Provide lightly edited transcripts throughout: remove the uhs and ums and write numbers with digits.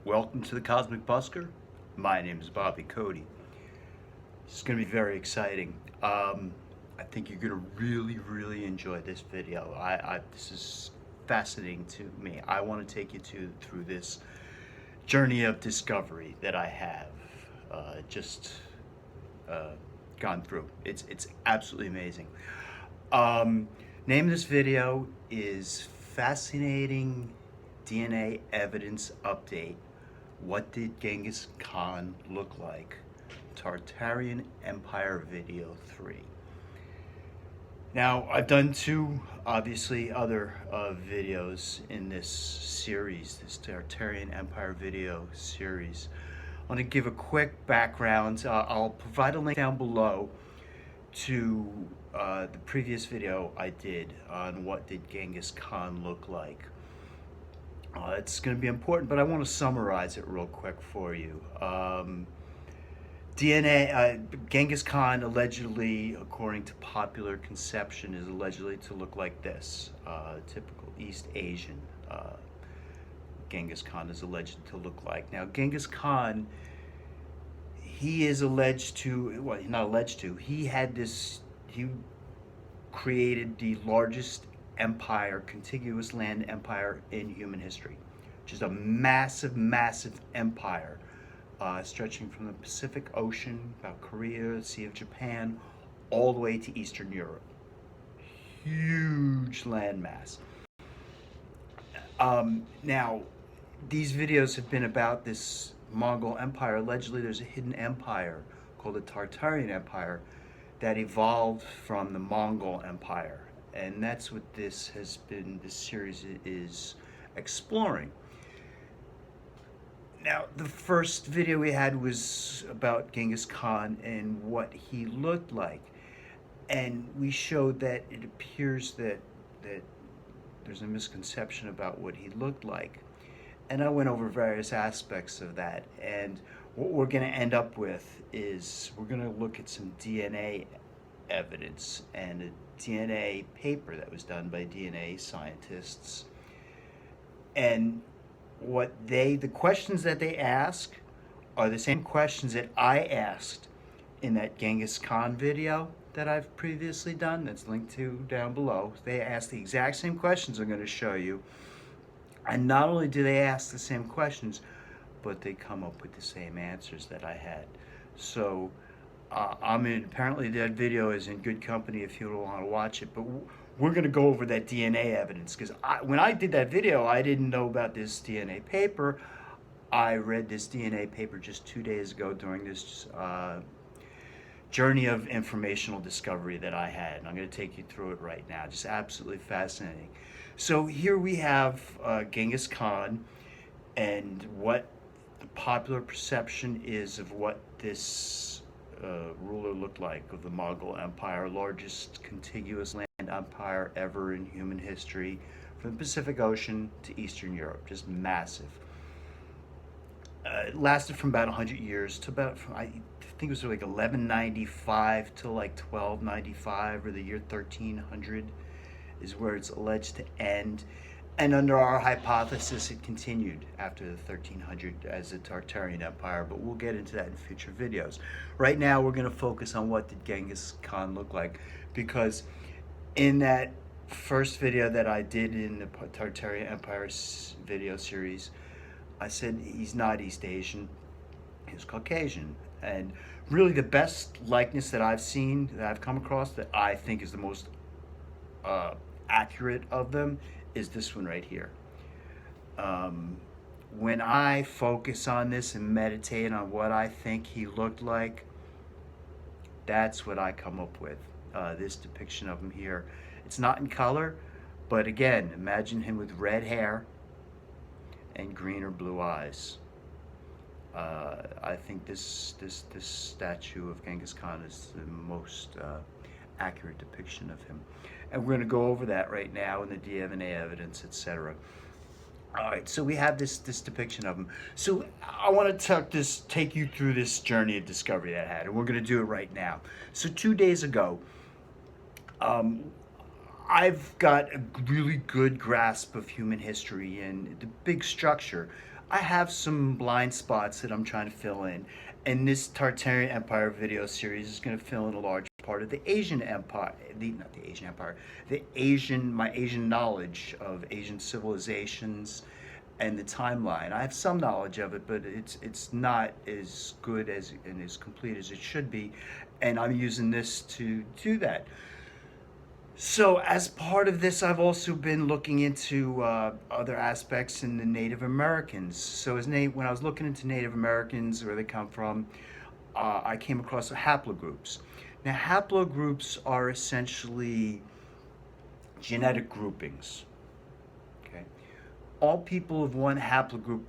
Welcome to the Cosmic Busker. My name is Bobby Cody. This is going to be very exciting. I think you're going to really enjoy this video. This is fascinating to me. I want to take you through this journey of discovery that I have just gone through. It's absolutely amazing. Name of this video is Fascinating DNA Evidence Update. What did Genghis Khan look like? Tartarian Empire Video 3. Now, I've done two, obviously, other videos in this series, this Tartarian Empire video series. I want to give a quick background. I'll provide a link down below to the previous video I did on what did Genghis Khan look like. It's going to be important, but I want to summarize it real quick for you. Genghis Khan allegedly, according to popular conception, is allegedly to look like this. Typical East Asian Genghis Khan is alleged to look like. Now, Genghis Khan, he is alleged to, well, not alleged to, he created the largest empire, contiguous land empire in human history. Just a massive empire stretching from the Pacific Ocean, about Korea, the Sea of Japan, all the way to Eastern Europe. Huge landmass. Now, these videos have been about this Mongol Empire. Allegedly, there's a hidden empire called the Tartarian Empire that evolved from the Mongol Empire. And that's what this series is exploring. Now, the first video we had was about Genghis Khan and what he looked like. And we showed that it appears that there's a misconception about what he looked like. And I went over various aspects of that. And what we're going to end up with is we're going to look at some DNA evidence and a DNA paper that was done by DNA scientists. And the questions that they ask are the same questions that I asked in that Genghis Khan video that I've previously done, that's linked to down below. They ask the exact same questions I'm going to show you. And not only do they ask the same questions, but they come up with the same answers that I had. So apparently that video is in good company if you don't want to watch it, but we're going to go over that DNA evidence, because when I did that video, I didn't know about this DNA paper. I read this DNA paper just 2 days ago during this journey of informational discovery that I had, and I'm going to take you through it right now. Just absolutely fascinating. So here we have Genghis Khan and what the popular perception is of what this ruler looked like of the Mongol Empire, largest contiguous land empire ever in human history, from the Pacific Ocean to Eastern Europe, just massive. It lasted from about 100 years to about, I think it was like 1195 to like 1295, or the year 1300 is where it's alleged to end. And under our hypothesis, it continued after the 1300 as the Tartarian Empire, but we'll get into that in future videos. Right now, we're going to focus on what did Genghis Khan look like, because in that first video that I did in the Tartarian Empire video series, I said he's not East Asian, he's Caucasian. And really the best likeness that I've seen, that I've come across, that I think is the most accurate of them, is this one right here. When I focus on this and meditate on what I think he looked like, that's what I come up with. This depiction of him here. It's not in color, but again, imagine him with red hair and green or blue eyes. I think this statue of Genghis Khan is the most accurate depiction of him. And we're going to go over that right now in the DNA evidence, etc. All right, so we have this depiction of him. So I want to take you through this journey of discovery that I had, and we're going to do it right now. So 2 days ago, I've got a really good grasp of human history and the big structure. I have some blind spots that I'm trying to fill in. And this Tartarian Empire video series is going to fill in a large part of the Asian Empire, not the Asian Empire, my Asian knowledge of Asian civilizations and the timeline. I have some knowledge of it, but it's not as good as and as complete as it should be, and I'm using this to do that. So, as part of this, I've also been looking into other aspects in the Native Americans. So, when I was looking into Native Americans, where they come from, I came across the haplogroups. Now, haplogroups are essentially genetic groupings. Okay, all people of one haplogroup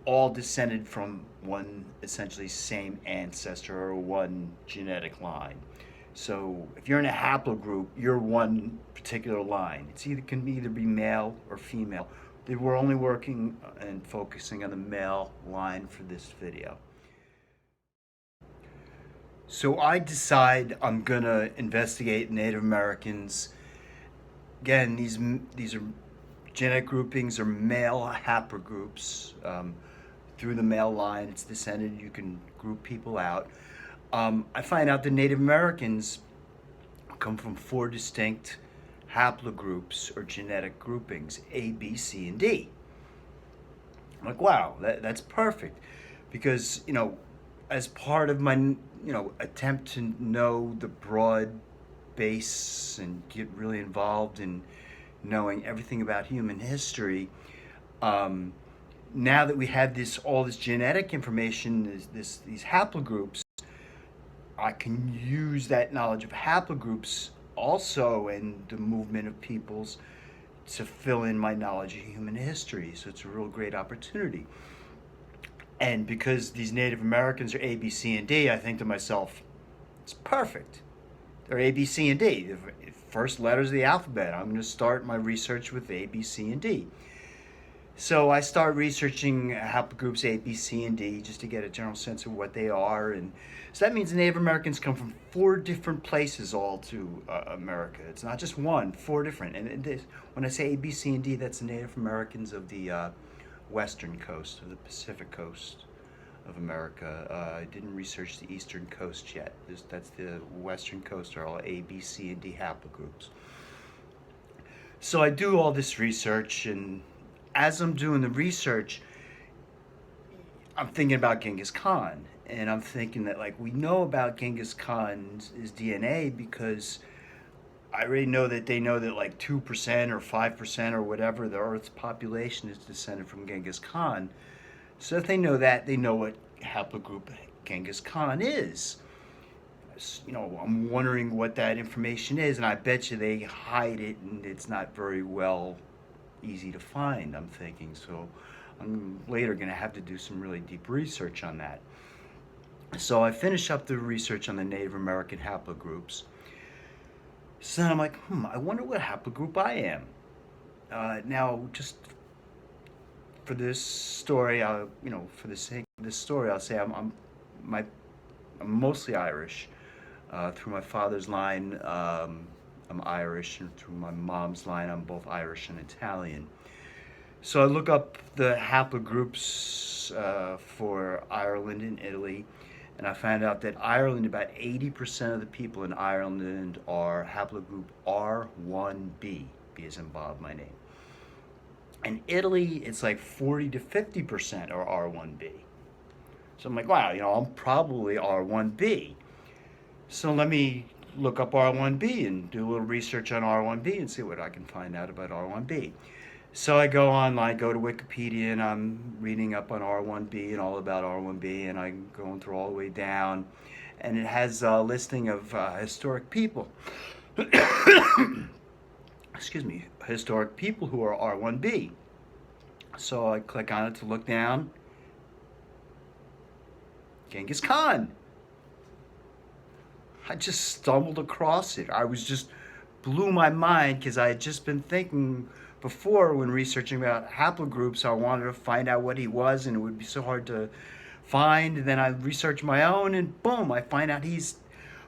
all descended from one essentially same ancestor or one genetic line. So if you're in a haplogroup, you're one particular line. Can either be male or female. We're only working and focusing on the male line for this video. So I decide I'm gonna investigate Native Americans. Again, these are genetic groupings, are male haplogroups. Through the male line, it's descended. You can group people out. I find out the Native Americans come from 4 distinct haplogroups or genetic groupings: A, B, C, and D. I'm like, wow, that's perfect, because as part of my attempt to know the broad base and get really involved in knowing everything about human history. Now that we have all this genetic information, these haplogroups, I can use that knowledge of haplogroups also and the movement of peoples to fill in my knowledge of human history. So it's a real great opportunity. And because these Native Americans are A, B, C, and D, I think to myself, it's perfect. They're A, B, C, and D. The first letters of the alphabet. I'm going to start my research with A, B, C, and D. So I start researching haplogroups A, B, C, and D just to get a general sense of what they are. And so that means the Native Americans come from 4 different places all to America. It's not just one, 4 different. And when I say A, B, C, and D, that's the Native Americans of the western coast, of the Pacific coast of America. I didn't research the eastern coast yet. That's the western coast, are all A, B, C, and D haplogroups. So I do all this research, and as I'm doing the research, I'm thinking about Genghis Khan, and I'm thinking that we know about Genghis Khan's DNA because I already know that they know that 2% or 5% or whatever the Earth's population is descended from Genghis Khan. So if they know that, they know what haplogroup Genghis Khan is. I'm wondering what that information is, and I bet you they hide it, and it's not very easy to find, I'm thinking. So I'm later going to have to do some really deep research on that. So I finish up the research on the Native American haplogroups. So then I'm like, I wonder what haplogroup I am. Now, just for this story, for the sake of this story, I'll say I'm mostly Irish. Through my father's line, I'm Irish, and through my mom's line, I'm both Irish and Italian. So I look up the haplogroups for Ireland and Italy, and I found out that Ireland, about 80% of the people in Ireland are haplogroup R1b, B as in Bob, my name. In Italy, it's 40 to 50% are R1b. So I'm like, wow, I'm probably R1b. So let me look up R1b and do a little research on R1b and see what I can find out about R1b. So I go online, go to Wikipedia, and I'm reading up on R1b and all about R1b, and I'm going through all the way down, and it has a listing of historic people. Excuse me, historic people who are R1b. So I click on it to look down. Genghis Khan. I just stumbled across it. I was just blew my mind because I had just been thinking before when researching about haplogroups, I wanted to find out what he was, and it would be so hard to find. And then I researched my own, and boom, I find out he's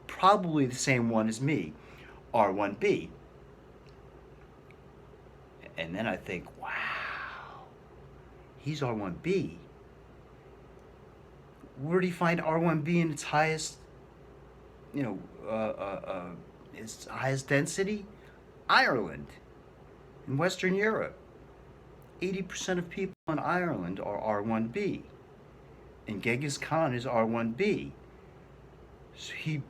probably the same one as me, R1b. And then I think, wow, he's R1B. Where do you find R1B in its highest, you know, its highest density? Ireland, in Western Europe. 80% of people in Ireland are R1B. And Genghis Khan is R1B. So he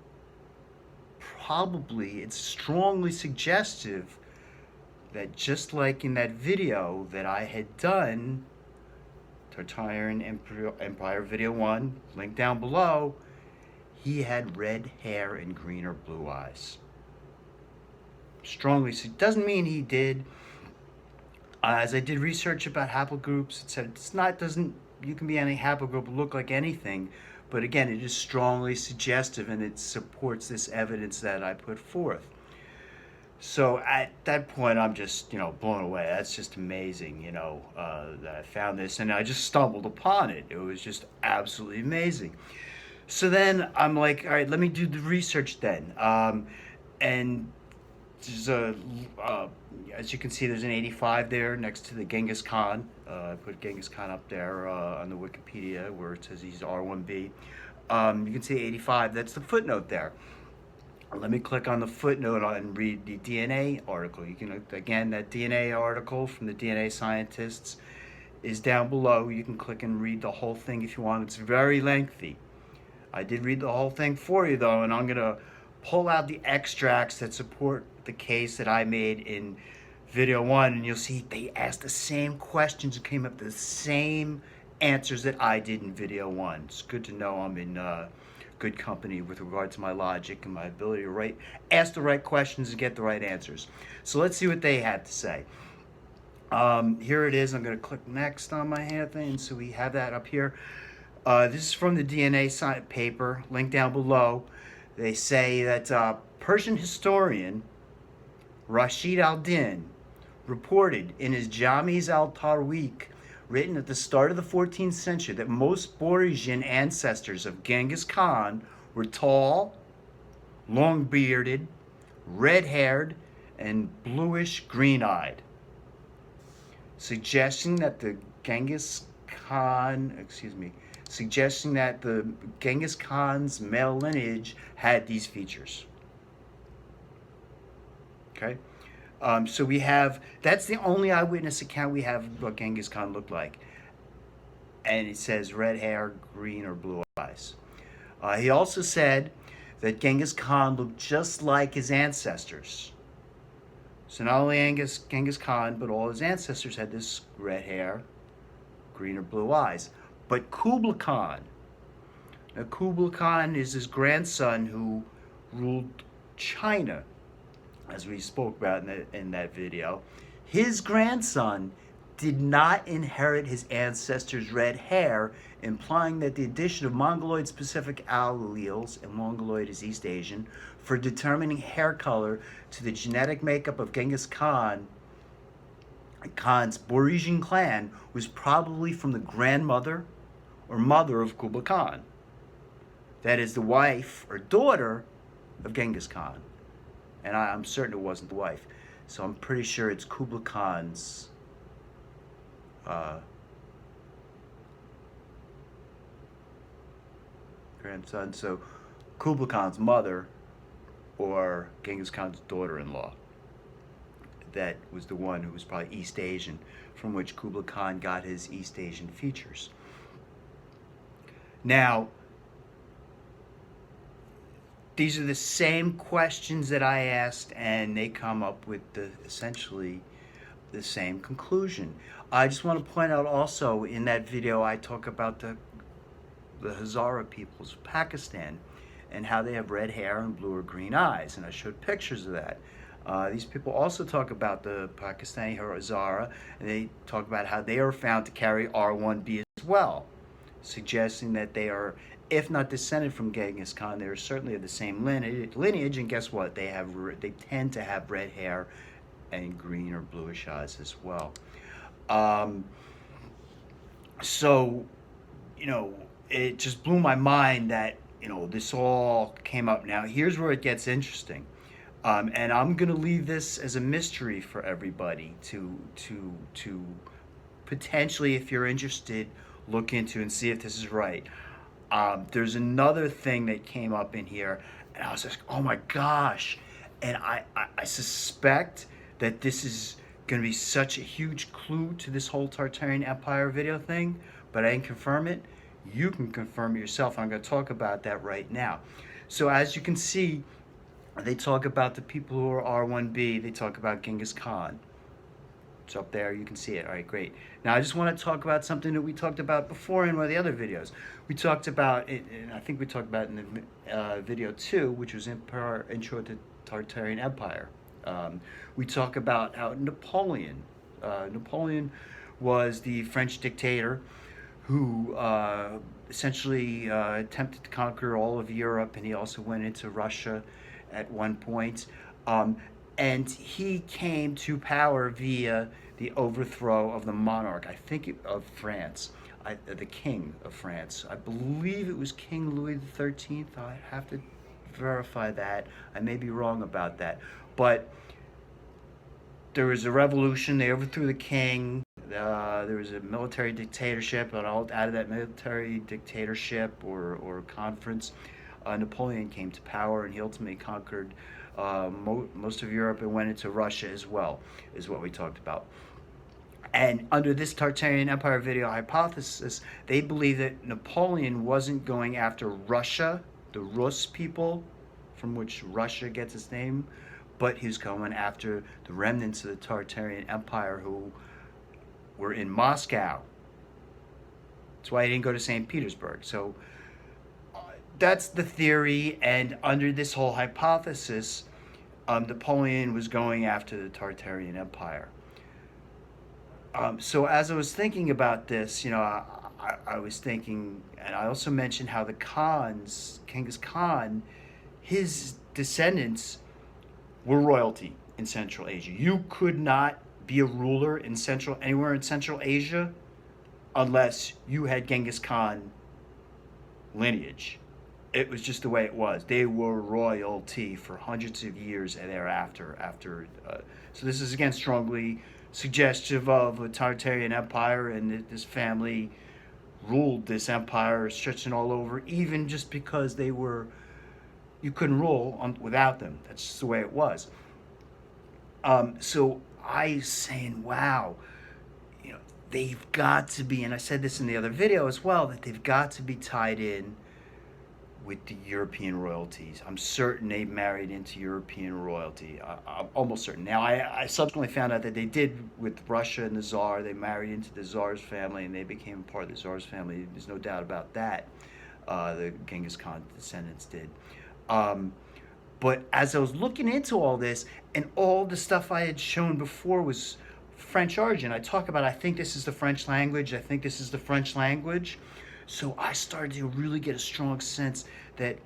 probably, it's strongly suggestive that just like in that video that I had done, Tartarian Empire Video 1, link down below, he had red hair and green or blue eyes. Strongly, doesn't mean he did. As I did research about haplogroups, it said it's not, doesn't, you can be any haplogroup, look like anything, but again, it is strongly suggestive and it supports this evidence that I put forth. So at that point, I'm just, blown away. That's just amazing, that I found this and I just stumbled upon it. It was just absolutely amazing. So then I'm like, all right, let me do the research then. And there's as you can see, there's an 85 there next to the Genghis Khan. I put Genghis Khan up there on the Wikipedia where it says he's R1B. You can see 85, that's the footnote there. Let me click on the footnote and read the DNA article. You can, again, that DNA article from the DNA scientists is down below. You can click and read the whole thing if you want. It's very lengthy. I did read the whole thing for you though, and I'm gonna pull out the extracts that support the case that I made in video 1, and you'll see they asked the same questions and came up with the same answers that I did in video 1. It's good to know I'm in good company with regard to my logic and my ability to ask the right questions and get the right answers. So let's see what they had to say. Here it is. I'm going to click next on my hand thing, so we have that up here. This is from the DNA paper, link down below. They say that Persian historian Rashid al-Din reported in his Jamis al-Tarweek, written at the start of the 14th century, that most Borisian ancestors of Genghis Khan were tall, long-bearded, red-haired, and bluish green-eyed, suggesting that the Genghis Khan's male lineage had these features. Okay? So we have, that's the only eyewitness account we have of what Genghis Khan looked like. And it says red hair, green or blue eyes. He also said that Genghis Khan looked just like his ancestors. So not only Genghis Khan, but all his ancestors had this red hair, green or blue eyes. But Kublai Khan, now Kublai Khan is his grandson who ruled China, as we spoke about in that video. His grandson did not inherit his ancestors' red hair, implying that the addition of Mongoloid-specific alleles, and Mongoloid is East Asian, for determining hair color to the genetic makeup of Genghis Khan's Borisian clan was probably from the grandmother or mother of Kublai Khan. That is, the wife or daughter of Genghis Khan. And I'm certain it wasn't the wife. So I'm pretty sure it's Kublai Khan's grandson. So Kublai Khan's mother or Genghis Khan's daughter-in-law. That was the one who was probably East Asian, from which Kublai Khan got his East Asian features. Now, these are the same questions that I asked, and they come up with essentially the same conclusion. I just want to point out also, in that video, I talk about the Hazara peoples of Pakistan and how they have red hair and blue or green eyes, and I showed pictures of that. These people also talk about the Pakistani Hazara, and they talk about how they are found to carry R1B as well, suggesting that they are, if not descended from Genghis Khan, they are certainly of the same lineage. And guess what? They tend to have red hair and green or bluish eyes as well. So, it just blew my mind that this all came up. Now, here's where it gets interesting, and I'm gonna leave this as a mystery for everybody to potentially, if you're interested, look into and see if this is right. There's another thing that came up in here, and I was like, oh my gosh. And I suspect that this is going to be such a huge clue to this whole Tartarian Empire video thing, but I didn't confirm it. You can confirm it yourself. I'm going to talk about that right now. So as you can see, they talk about the people who are R1B. They talk about Genghis Khan. It's up there, you can see it. All right, great. Now I just want to talk about something that we talked about before in one of the other videos. We talked about it, and I think we talked about it in the video 2, which was Intro to Tartarian Empire. We talk about how Napoleon was the French dictator who essentially attempted to conquer all of Europe, and he also went into Russia at one point. And he came to power via the overthrow of the monarch, I think, of France, the king of France. I believe it was King Louis XIII. I have to verify that. I may be wrong about that. But there was a revolution. They overthrew the king. There was a military dictatorship, and out of that military dictatorship or conference, Napoleon came to power, and he ultimately conquered most of Europe and went into Russia as well, is what we talked about. And under this Tartarian Empire video hypothesis, they believe that Napoleon wasn't going after Russia, the Rus people, from which Russia gets its name, but he's going after the remnants of the Tartarian Empire who were in Moscow. That's why he didn't go to St. Petersburg. So that's the theory, and under this whole hypothesis, Napoleon was going after the Tartarian Empire. So as I was thinking about this, I was thinking, and I also mentioned how the Khans, Genghis Khan, his descendants were royalty in Central Asia. You could not be a ruler in anywhere in Central Asia unless you had Genghis Khan lineage. It was just the way it was. They were royalty for hundreds of years thereafter. So this is, again, strongly suggestive of a Tartarian Empire, and this family ruled this empire, stretching all over, even just because you couldn't rule without them. That's just the way it was. So I saying, wow, they've got to be, and I said this in the other video as well, that they've got to be tied in with the European royalties. I'm certain they married into European royalty. I'm almost certain. Now, I subsequently found out that they did with Russia and the Tsar. They married into the Tsar's family, and they became part of the Tsar's family. There's no doubt about that. The Genghis Khan descendants did. But as I was looking into all this, and all the stuff I had shown before was French origin, I talk about, I think this is the French language. I think this is the French language. So I started to really get a strong sense that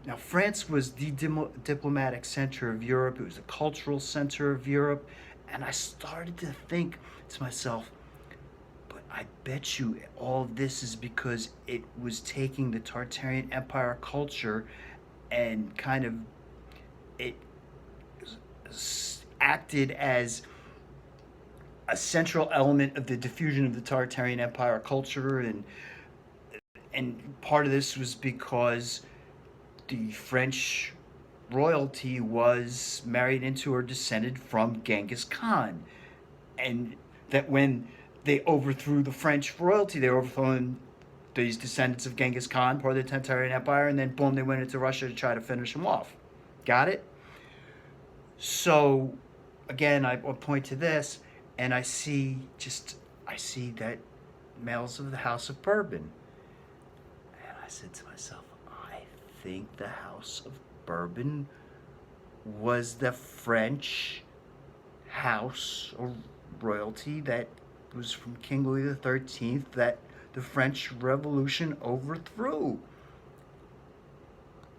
now France was the diplomatic center of Europe. It was the cultural center of Europe. And I started to think to myself, but I bet you all this is because it was taking the Tartarian Empire culture and kind of it acted as a central element of the diffusion of the Tartarian Empire culture, and part of this was because the French royalty was married into or descended from Genghis Khan. And that when they overthrew the French royalty, they overthrew these descendants of Genghis Khan, part of the Tartarian Empire, and then boom, they went into Russia to try to finish them off. Got it? So, again, I point to this, and I see that males of the House of Bourbon. I said to myself, I think the House of Bourbon was the French house or royalty that was from King Louis XIII that the French Revolution overthrew.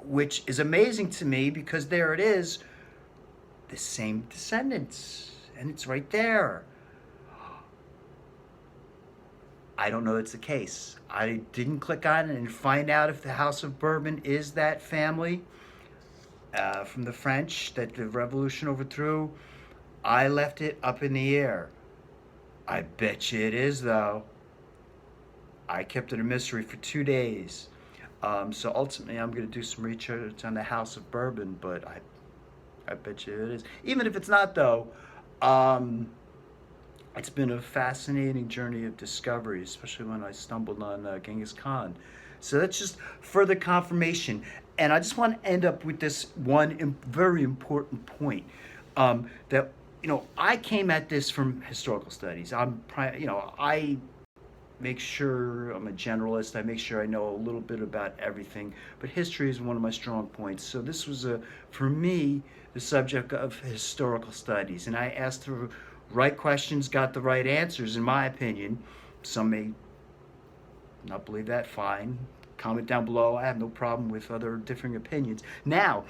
Which is amazing to me because there it is, the same descendants, and it's right there. I don't know it's the case. I didn't click on it and find out if the House of Bourbon is that family from the French that the revolution overthrew. I left it up in the air. I bet you it is, though. I kept it a mystery for 2 days. So ultimately, I'm going to do some research on the House of Bourbon, but I bet you it is. Even if it's not, though, um, it's been a fascinating journey of discovery, especially when I stumbled on Genghis Khan. So that's just further confirmation. And I just want to end up with this one very important point, that I came at this from historical studies. I make sure I'm a generalist. I make sure I know a little bit about everything, but history is one of my strong points. So this was for me, the subject of historical studies, and I asked the right questions, got the right answers, in my opinion. Some may not believe that. Fine. Comment down below. I have no problem with other differing opinions. Now,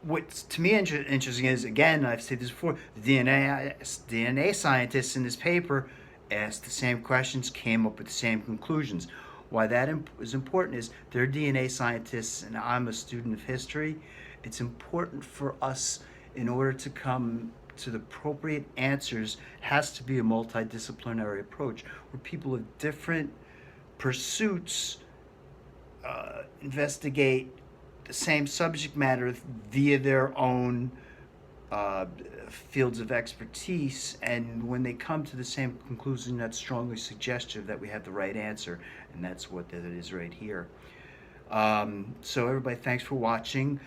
what's to me interesting is, again, I've said this before, the DNA scientists in this paper asked the same questions, came up with the same conclusions. Why that is important is they're DNA scientists and I'm a student of history. It's important for us, in order to come to the appropriate answers, has to be a multidisciplinary approach where people of different pursuits investigate the same subject matter via their own fields of expertise, and when they come to the same conclusion, that's strongly suggestive that we have the right answer, and that's what that is right here. So everybody, thanks for watching.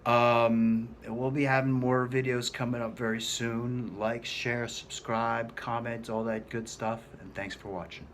We'll be having more videos coming up very soon. Like, share, subscribe, comment, all that good stuff, and thanks for watching.